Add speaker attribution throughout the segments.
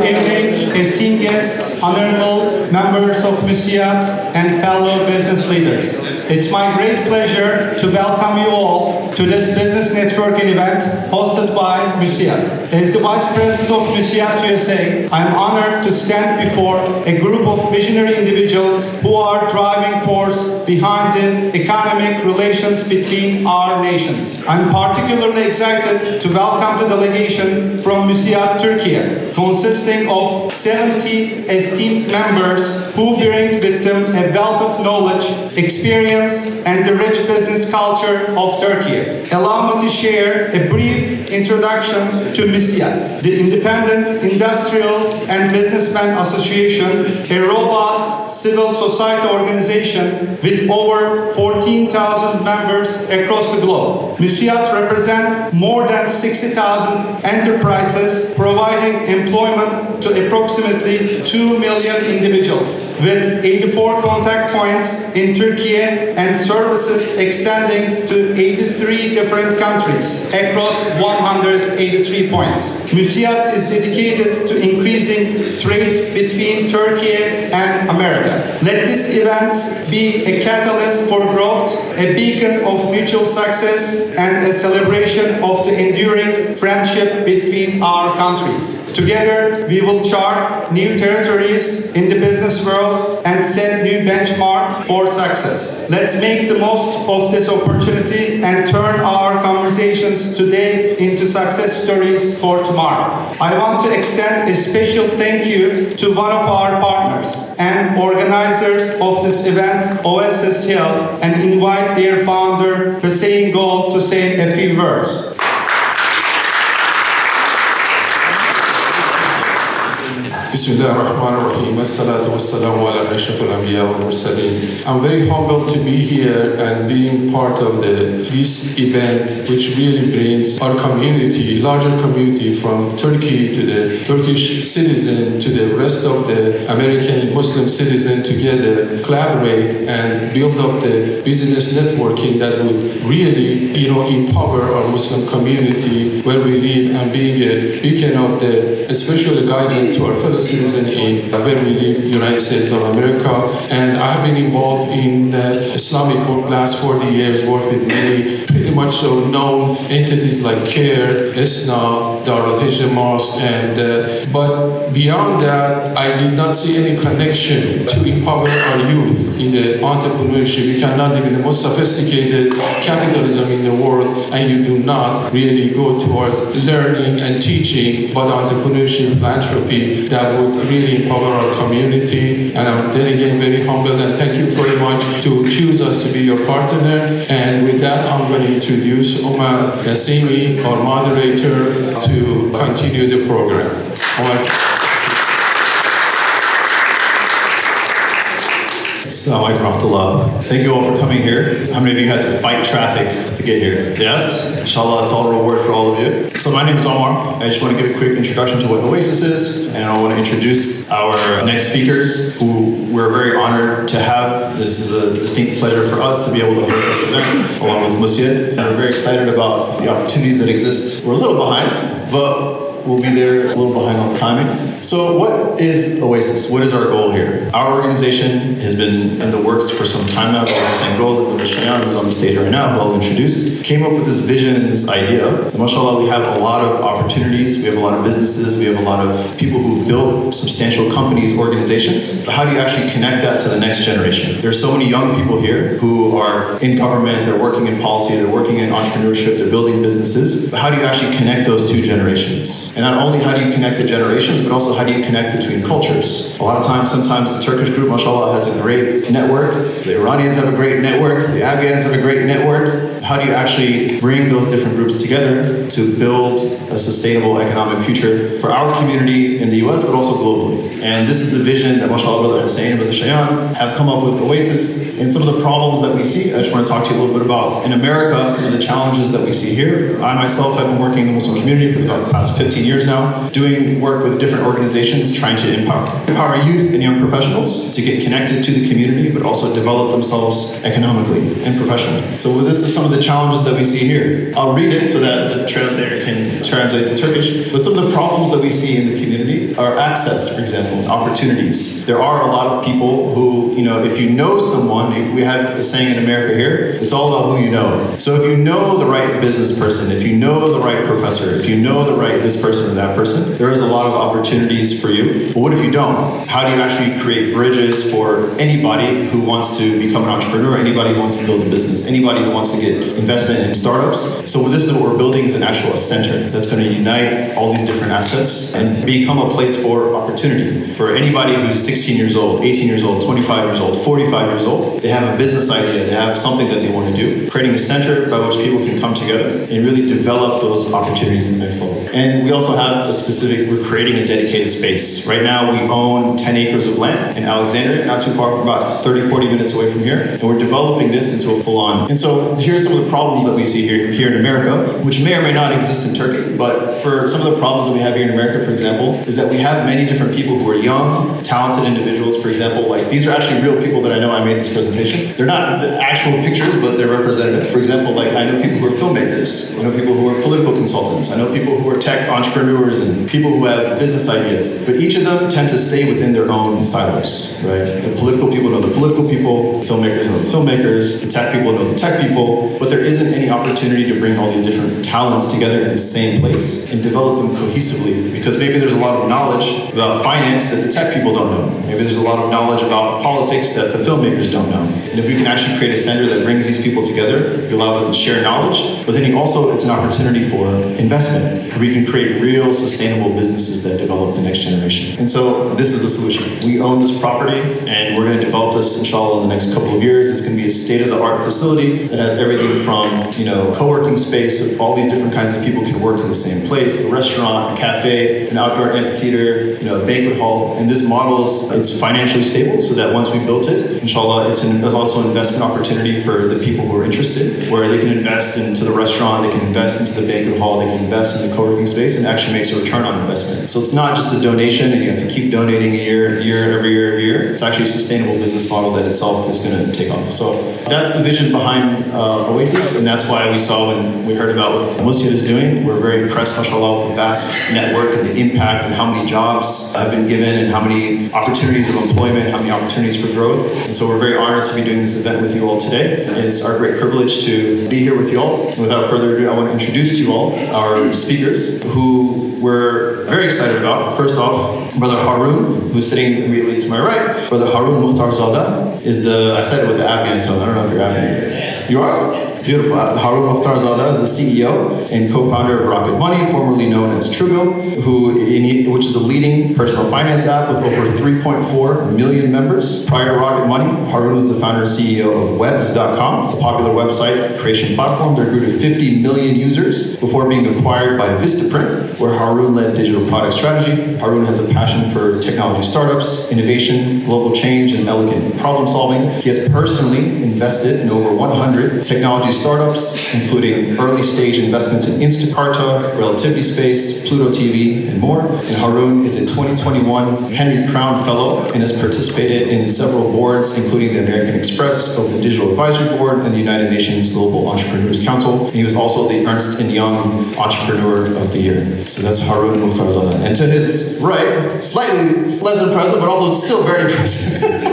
Speaker 1: Good evening, esteemed guests, honorable members of Müsiad, and fellow business leaders. It's my great pleasure to welcome you all to this business networking event hosted by Müsiad. As the Vice President of Müsiad USA, I'm honored to stand before a group of visionary individuals who are driving force behind the economic relations between our nations. I'm particularly excited to welcome the delegation from Müsiad, Türkiye, consisting of 70 esteemed members who bring with them a wealth of knowledge, experience, and the rich business culture of Turkey. Allow me to share a brief introduction to Müsiad, the Independent Industrials and Businessmen Association, a robust civil society organization with over 14,000 members across the globe. Müsiad represents more than 60,000 enterprises, providing employment to approximately 2 million individuals, with 84 contact points in Turkey and services extending to 83 different countries across 183 points. Müsiad is dedicated to increasing trade between Turkey and America. Let this event be a catalyst for growth, a beacon of mutual success, and a celebration of the enduring friendship between our countries. Together, we will chart new territories in the business world and set new benchmark for success. Let's make the most of this opportunity and turn our conversations today into success stories for tomorrow. I want to extend a special thank you to one of our partners and organizers of this event, Oasis Hill, and invite their founder, Hussein Gold, to say a few words.
Speaker 2: بسم الله الرحمن الرحيم والصلاة والسلام على أشرف الأنبياء والمرسلين. I'm very humbled to be here and being part of this event, which really brings our community, larger community from Turkey to the Turkish citizen to the rest of the American Muslim citizen together, collaborate and build up the business networking that would really, empower our Muslim community where we live and being a beacon of the especially guidance to our fellow citizen in where we live, United States of America. And I have been involved in Islamic work last 40 years, worked with many pretty much so known entities like CARE, ISNA, Darul Hijra Mosque, but beyond that, I did not see any connection to empower our youth in the entrepreneurship. You cannot live in the most sophisticated capitalism in the world and you do not really go towards learning and teaching about entrepreneurship, philanthropy that would really empower our community. And I'm then again very humbled and thank you very much to choose us to be your partner. And with that, I'm going to introduce Omar Yassimi, our moderator, to continue the program. Omar.
Speaker 3: Assalamu alaikum warahmatullah. Thank you all for coming here. How many of you had to fight traffic to get here? Yes? Inshallah, it's all a reward for all of you. So my name is Omar. I just want to give a quick introduction to what Oasis is, and I want to introduce our next speakers, who we're very honored to have. This is a distinct pleasure for us to be able to host this event, along with Müsiad. And we're very excited about the opportunities that exist. We're a little behind, but we'll be there a little behind on the timing. So what is Oasis? What is our goal here? Our organization has been in the works for some time now. Hussein Gold, the Shayan, who's on the stage right now, who I'll introduce, came up with this vision and this idea. And mashallah, we have a lot of opportunities. We have a lot of businesses. We have a lot of people who've built substantial companies, organizations. But how do you actually connect that to the next generation? There's so many young people here who are in government, they're working in policy, they're working in entrepreneurship, they're building businesses. But how do you actually connect those two generations? And not only how do you connect the generations, but also how do you connect between cultures? A lot of times, sometimes the Turkish group, mashallah, has a great network. The Iranians have a great network. The Afghans have a great network. How do you actually bring those different groups together to build a sustainable economic future for our community in the US, but also globally? And this is the vision that, mashallah, Brother Hussein and Brother Shayan have come up with Oasis. And some of the problems that we see, I just want to talk to you a little bit about. In America, some of the challenges that we see here. I myself have been working in the Muslim community for the past 15 years now, doing work with different organizations trying to empower youth and young professionals to get connected to the community, but also develop themselves economically and professionally. So this is some of the challenges that we see here. I'll read it so that the translator can translate to Turkish. But some of the problems that we see in the community connectivity or access, for example, and opportunities. There are a lot of people who, if you know someone, we have a saying in America here, it's all about who you know. So if you know the right business person, if you know the right professor, if you know the right this person or that person, there is a lot of opportunities for you. But what if you don't? How do you actually create bridges for anybody who wants to become an entrepreneur, anybody who wants to build a business, anybody who wants to get investment in startups? So this is what we're building is an actual center that's going to unite all these different assets and become a place for opportunity. For anybody who's 16 years old, 18 years old, 25 years old, 45 years old, they have a business idea, they have something that they want to do. Creating a center by which people can come together and really develop those opportunities to the next level. And we also have we're creating a dedicated space. Right now we own 10 acres of land in Alexandria, not too far, about 30, 40 minutes away from here. And we're developing this into a full-on. And so here's some of the problems that we see here in America, which may or may not exist in Turkey, but for some of the problems that we have here in America, for example, is that we have many different people who are young, talented individuals. For example, like these are actually real people that I know I made this presentation. They're not the actual pictures, but they're representative. For example, like I know people who are filmmakers. I know people who are political consultants. I know people who are tech entrepreneurs and people who have business ideas. But each of them tend to stay within their own silos, right? The political people know the political people, filmmakers know the filmmakers, the tech people know the tech people, but there isn't any opportunity to bring all these different talents together in the same place and develop them cohesively, because maybe there's a lot of knowledge about finance that the tech people don't know. Maybe there's a lot of knowledge about politics that the filmmakers don't know. And if we can actually create a center that brings these people together, you allow them to share knowledge, but then it's an opportunity for investment, where we can create real sustainable businesses that develop the next generation. And so this is the solution. We own this property and we're going to develop this, inshallah, in the next couple of years. It's going to be a state-of-the-art facility that has everything from, co-working space, all these different kinds of people can work in the same place, a restaurant, a cafe, an outdoor amphitheater, a banquet hall. And this model it's financially stable so that once we built it, inshallah, there's also an investment opportunity for the people who are interested, where they can invest into the restaurant, they can invest into the banquet hall, they can invest in the co-working space, and actually makes a return on investment. So it's not just a donation and you have to keep donating every year. It's actually a sustainable business model that itself is going to take off. So that's the vision behind Oasis, and that's why we saw when we heard about what Müsiad is doing, we're very impressed, mashallah, with the vast network and the impact and how many jobs have been given and how many opportunities of employment, how many opportunities for growth. And so we're very honored to be doing this event with you all today. And it's our great privilege to be here with you all. And without further ado, I want to introduce to you all our speakers who we're very excited about. First off, Brother Haroon, who's sitting immediately to my right. Brother Haroon Mokhtarzada I said it with the Afghan tone. I don't know if you're Afghan. You are? Beautiful. Haroon Mokhtarzada is the CEO and co-founder of Rocket Money, formerly known as Trugo, which is a leading personal finance app with over 3.4 million members. Prior to Rocket Money, Haroon was the founder and CEO of Webs.com, a popular website creation platform that grew to 50 million users before being acquired by Vistaprint, where Haroon led digital product strategy. Haroon has a passion for technology startups, innovation, global change, and elegant problem solving. He has personally invested in over 100 technology startups, including early stage investments in Instacarta, Relativity Space, Pluto TV, and more. And Haroon is a 2021 Henry Crown Fellow and has participated in several boards, including the American Express Open Digital Advisory Board and the United Nations Global Entrepreneurs Council. And he was also the Ernst & Young Entrepreneur of the Year. So that's Haroon Mokhtarzada. And to his right, slightly less impressive, but also still very impressive.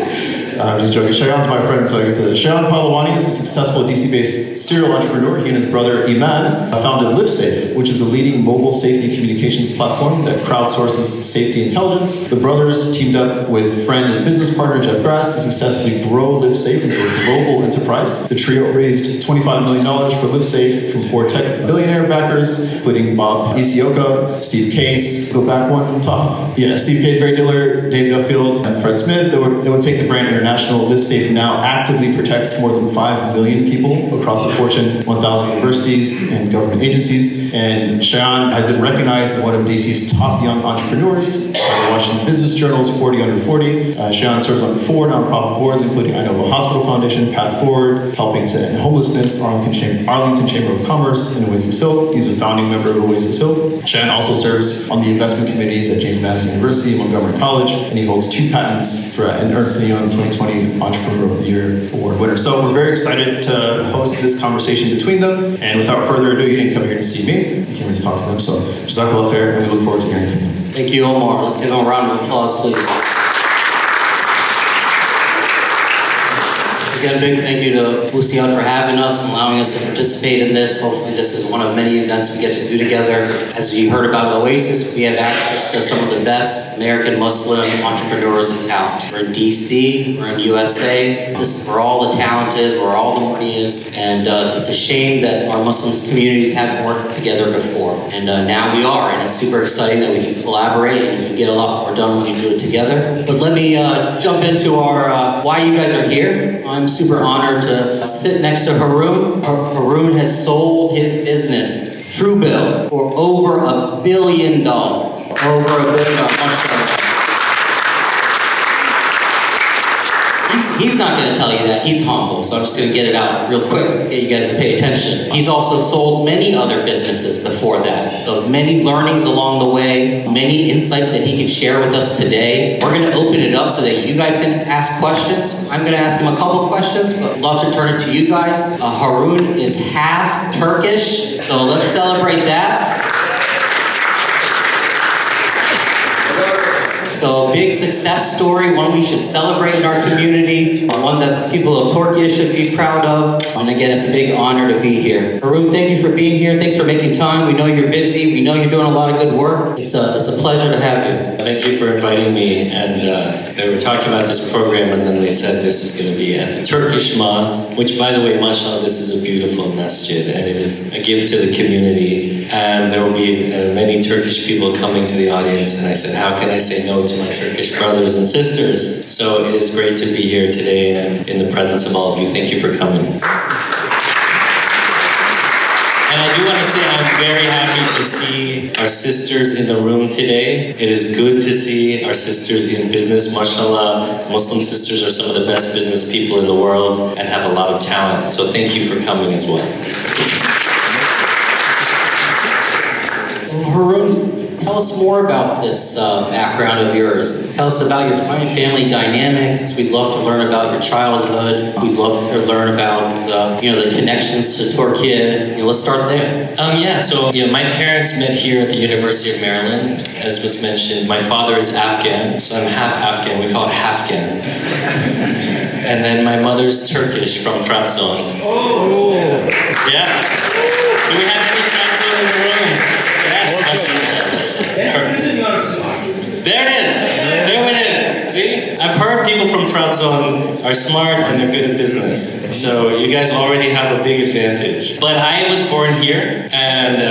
Speaker 3: I'm just joking. Shayan's my friend, so I can say that. Shayan Palawani is a successful DC-based serial entrepreneur. He and his brother Iman founded LiveSafe, which is a leading mobile safety communications platform that crowdsources safety intelligence. The brothers teamed up with friend and business partner Jeff Grass to successfully grow LiveSafe into a global enterprise. The trio raised $25 million for LiveSafe from 4 tech billionaire backers, including Bob Isioka, Steve Case, go back one, Taha. Yeah, Steve Case, Barry Diller, Dave Duffield, and Fred Smith. They would take the brand international. LiveSafe now actively protects more than 5 million people across the Fortune 1000 universities and government agencies. And Shayan has been recognized as one of DC's top young entrepreneurs by the Washington Business Journal's 40 Under 40. Shayan serves on 4 nonprofit boards, including Inova Hospital Foundation, Path Forward, Helping to End Homelessness, Arlington Chamber of Commerce, and Oasis Hill. He's a founding member of Oasis Hill. Shayan also serves on the investment committees at James Madison University and Montgomery College, and he holds 2 patents for an Ernst & Young 2020 Entrepreneur of the Year Award winner. So we're very excited to host this conversation between them. And without further ado, you didn't come here to see me. You came here to talk to them. So Jazakallah khair, and we look forward to hearing from them.
Speaker 4: Thank you, Omar. Let's give him a round of applause, please. Again, a big thank you to Müsiad for having us and allowing us to participate in this. Hopefully this is one of many events we get to do together. As you heard about Oasis, we have access to some of the best American Muslim entrepreneurs and talent. We're in DC, we're in USA. This is where all the talent is, where all the money is. And it's a shame that our Muslim communities haven't worked together before. And now we are, and it's super exciting that we can collaborate and you get a lot more done when you do it together. But let me jump into our why you guys are here. I'm super honored to sit next to Haroon. Haroon has sold his business, Truebill, for over $1 billion. Over $1 billion. He's not going to tell you that. He's humble, so I'm just going to get it out real quick to get you guys to pay attention. He's also sold many other businesses before that. So many learnings along the way, many insights that he can share with us today. We're going to open it up so that you guys can ask questions. I'm going to ask him a couple questions, but I'd love to turn it to you guys. Haroon is half Turkish, so let's celebrate that. So a big success story, one we should celebrate in our community, one that the people of Türkiye should be proud of. And again, it's a big honor to be here. Haroon, thank you for being here. Thanks for making time. We know you're busy. We know you're doing a lot of good work. It's a pleasure to have you.
Speaker 5: Thank you for inviting me. And they were talking about this program, and then they said this is going to be at the Turkish Mosque, which, by the way, mashallah, this is a beautiful masjid, and it is a gift to the community. And there will be many Turkish people coming to the audience. And I said, how can I say no to my Turkish brothers and sisters? So it is great to be here today and in the presence of all of you. Thank you for coming. And I do want to say I'm very happy to see our sisters in the room today. It is good to see our sisters in business. Mashallah, Muslim sisters are some of the best business people in the world and have a lot of talent. So thank you for coming as well.
Speaker 4: Haroon, tell us more about this background of yours. Tell us about your family dynamics. We'd love to learn about your childhood. We'd love to learn about the connections to Türkiye. Let's start there.
Speaker 5: So my parents met here at the University of Maryland. As was mentioned, my father is Afghan, so I'm half Afghan. We call it Halfghan. And then my mother's Turkish from Trabzon. Oh! Yes. Do we have any Trabzon in the room? There it is. There it is. See? I've heard people from Trabzon are smart and they're good at business. So you guys already have a big advantage. But I was born here, and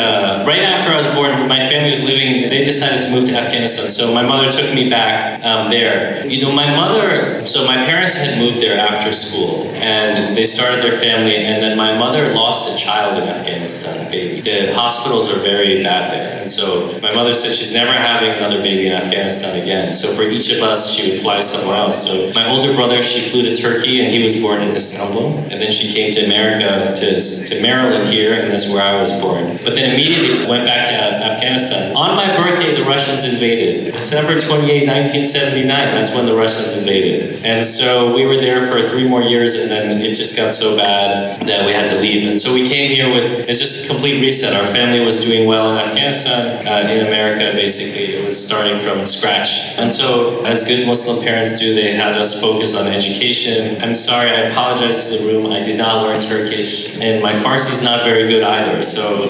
Speaker 5: right after I was born, my family was living, they decided to move to Afghanistan. So my mother took me back there. My parents had moved there after school, and they started their family, and then my mother lost a child in Afghanistan, a baby. The hospitals are very bad there. And so my mother said she's never having another baby in Afghanistan again. So for each of us, she would fly somewhere else. So my older brother, she flew to Turkey, and he was born in Istanbul. And then she came to America, to Maryland here, and that's where I was born. But then immediately went back to Afghanistan. On my birthday, the Russians invaded. December 28, 1979, that's when the Russians invaded. And so we were there for 3 more years, and then it just got so bad that we had to leave. And so we came here it's just a complete reset. Our family was doing well in Afghanistan, in America, basically. It was starting from scratch. And so, as good Muslim parents do, they had us focus on education. I'm sorry, I apologize to the room. I did not learn Turkish, and my Farsi is not very good either. So,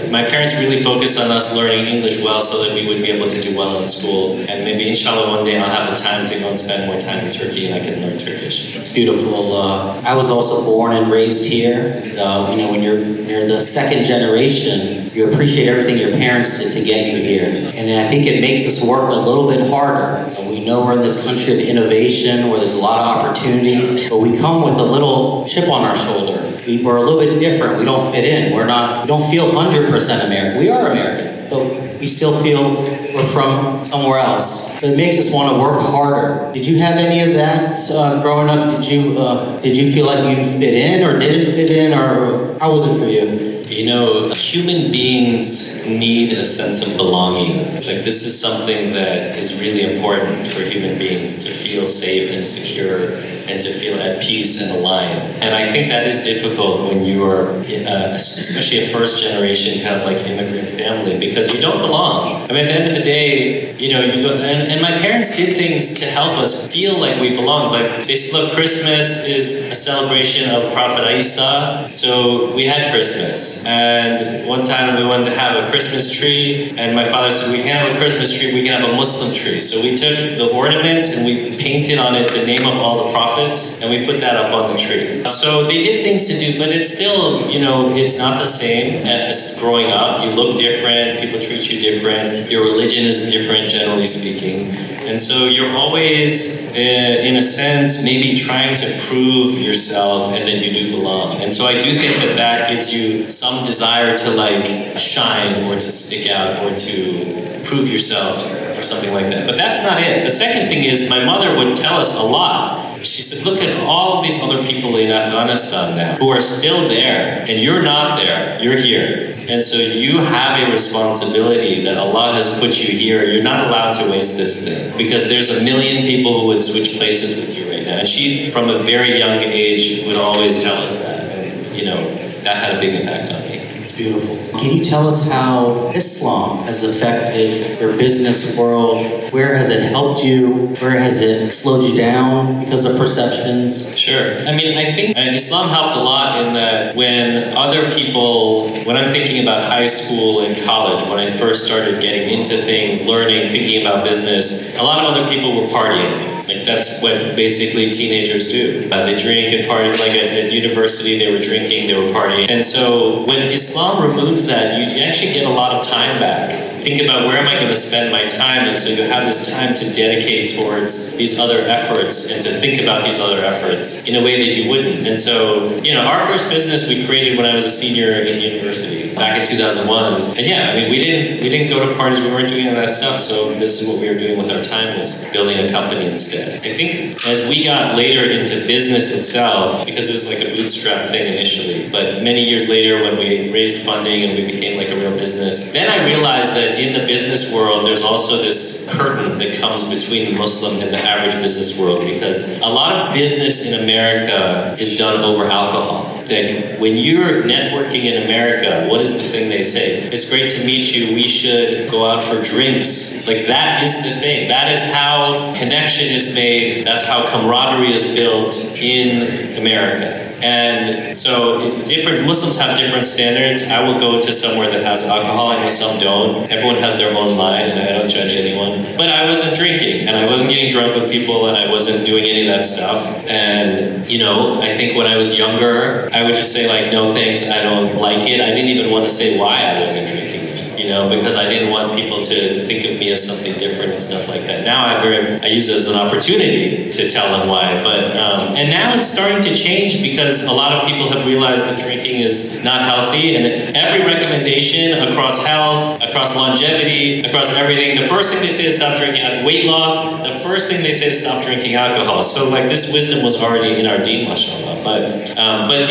Speaker 5: my parents really focused on us learning English well so that we would be able to do well in school. And maybe, inshallah, one day I'll have the time to go and spend more time in Turkey and I can learn Turkish.
Speaker 4: It's beautiful. I was also born and raised here. When you're the second generation, you appreciate everything your parents did to get you here. And I think it makes us work a little bit harder. We know we're in this country of innovation where there's a lot of opportunity, but we come with a little chip on our shoulder. We're a little bit different. We don't fit in. We don't feel 100% American. We are American, but we still feel we're from somewhere else. it makes us want to work harder. Did you have any of that growing up? Did you feel like you fit in or didn't fit in, or how was it for you?
Speaker 5: You know, human beings need a sense of belonging. Like, this is something that is really important for human beings, to feel safe and secure and to feel at peace and aligned. And I think that is difficult when you are, especially a first generation kind of like immigrant family, because you don't belong. I mean, at the end of the day, you know, you go, and my parents did things to help us feel like we belonged. Like, they said, look, Christmas is a celebration of Prophet Isa, so we had Christmas. And one time we wanted to have a Christmas tree, and my father said, we can't have a Christmas tree, we can have a Muslim tree. So we took the ornaments and we painted on it the name of all the prophets, and we put that up on the tree. So they did things to do, but it's still, you know, it's not the same as growing up. You look different, people treat you different, your religion is different, generally speaking. And so you're always, in a sense, maybe trying to prove yourself and that you do belong. And so I do think that that gives you some desire to like shine or to stick out or to prove yourself or something like that. But that's not it. The second thing is, my mother would tell us a lot. She said, look at all these other people in Afghanistan now who are still there, and you're not there, you're here. And so you have a responsibility that Allah has put you here. You're not allowed to waste this thing, because there's a million people who would switch places with you right now. And she, from a very young age, would always tell us that. And, you know, that had a big impact on me.
Speaker 4: It's beautiful. Can you tell us how Islam has affected your business world? Where has it helped you? Where has it slowed you down because of perceptions?
Speaker 5: Sure. I mean, I think Islam helped a lot in that when other people, when I'm thinking about high school and college, when I first started getting into things, learning, thinking about business, a lot of other people were partying. Like, that's what basically teenagers do. They drink and party. Like at university, they were drinking, they were partying. And so when Islam removes that, you actually get a lot of time back. Think about, where am I going to spend my time? And so you have this time to dedicate towards these other efforts and to think about these other efforts in a way that you wouldn't. And so, you know, our first business we created when I was a senior in university back in 2001. And yeah, I mean, we didn't go to parties, we weren't doing any of that stuff. So this is what we were doing with our time, was building a company instead. I think as we got later into business itself, because it was like a bootstrap thing initially, but many years later when we raised funding and we became like a real business, then I realized that in the business world, there's also this curtain that comes between the Muslim and the average business world, because a lot of business in America is done over alcohol. Like, when you're networking in America, what is the thing they say? It's great to meet you, we should go out for drinks. Like, that is the thing. That is how connection is made. That's how camaraderie is built in America. And so different Muslims have different standards. I will go to somewhere that has alcohol. I know some don't. Everyone has their own line, and I don't judge anyone. But I wasn't drinking, and I wasn't getting drunk with people, and I wasn't doing any of that stuff. And, you know, I think when I was younger, I would just say, like, no thanks, I don't like it. I didn't even want to say why I wasn't drinking. You know, because I didn't want people to think of me as something different and stuff like that. Now I use it as an opportunity to tell them why. But and now it's starting to change, because a lot of people have realized that drinking is not healthy, and every recommendation across health, across longevity, across everything, the first thing they say is stop drinking. Weight loss, the first thing they say is stop drinking alcohol. So like, this wisdom was already in our deen, mashallah. But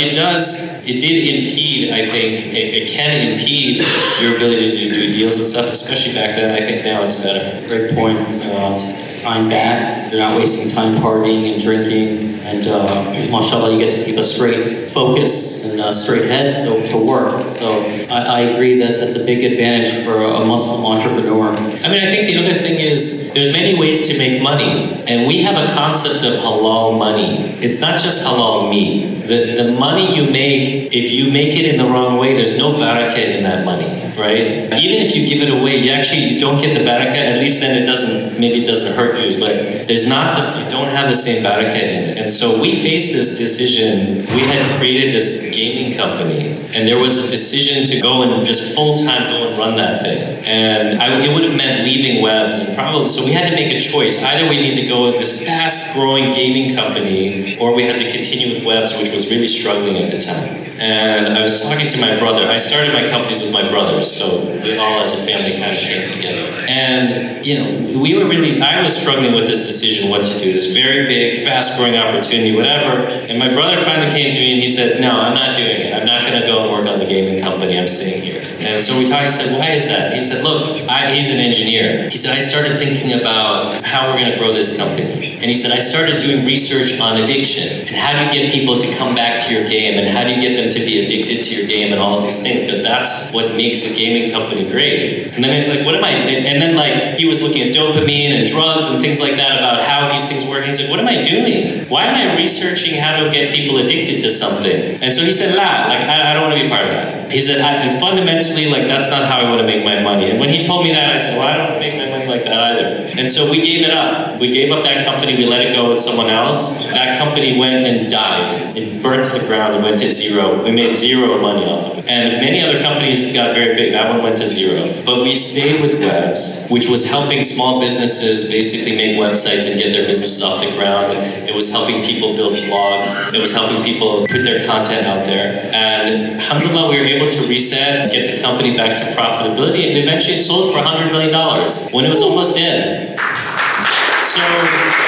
Speaker 5: it did impede, I think, it can impede your ability to do deals and stuff, especially back then. I think now it's better.
Speaker 4: Great point. Time back. You're not wasting time partying and drinking, and mashallah, you get to keep a straight focus and a straight head to work. So I agree that that's a big advantage for a Muslim entrepreneur.
Speaker 5: I mean, I think the other thing is, there's many ways to make money, and we have a concept of halal money. It's not just halal meat. The money you make, if you make it in the wrong way, there's no barakah in that money, right? Even if you give it away, you don't get the barakah. At least then it doesn't hurt you, but you don't have the same barakah in it. And so we faced this decision. We had created this gaming company, and there was a decision to go and just full-time go and run that thing. And it would have meant leaving Webs, and probably, so we had to make a choice. Either we need to go with this fast-growing gaming company, or we had to continue with Webs, which was really struggling at the time. And I was talking to my brother. I started my companies with my brothers, so we all as a family kind of came together. And, you know, I was struggling with this decision, what to do, this very big, fast-growing opportunity, whatever. And my brother finally came to me and he said, no, I'm not doing it. I'm not going to go and work on the gaming company. I'm staying here. And so we talked, I said, why is that? He said, look, he's an engineer. He said, I started thinking about how we're going to grow this company. And he said, I started doing research on addiction and how do you get people to come back to your game and how do you get them to be addicted to your game and all of these things, because that's what makes a gaming company great. And then he's like, what am I, and then like he was looking at dopamine and drugs and things like that about how these things work. And he's like, what am I doing? Why am I researching how to get people addicted to something? And so he said, I don't want to be part of that. He said, fundamentally, like, that's not how I want to make my money. And when he told me that, I said, well, I don't want to make my money like that either. And so we gave it up. We gave up that company. We let it go with someone else. That company went and died. It burnt to the ground. It went to zero. We made zero money off of it. And many other companies got very big. That one went to zero. But we stayed with Webs, which was helping small businesses basically make websites and get their businesses off the ground. It was helping people build blogs. It was helping people put their content out there. And alhamdulillah, we were able to reset, get the company back to profitability, and eventually it sold for $100 million when it was almost dead. So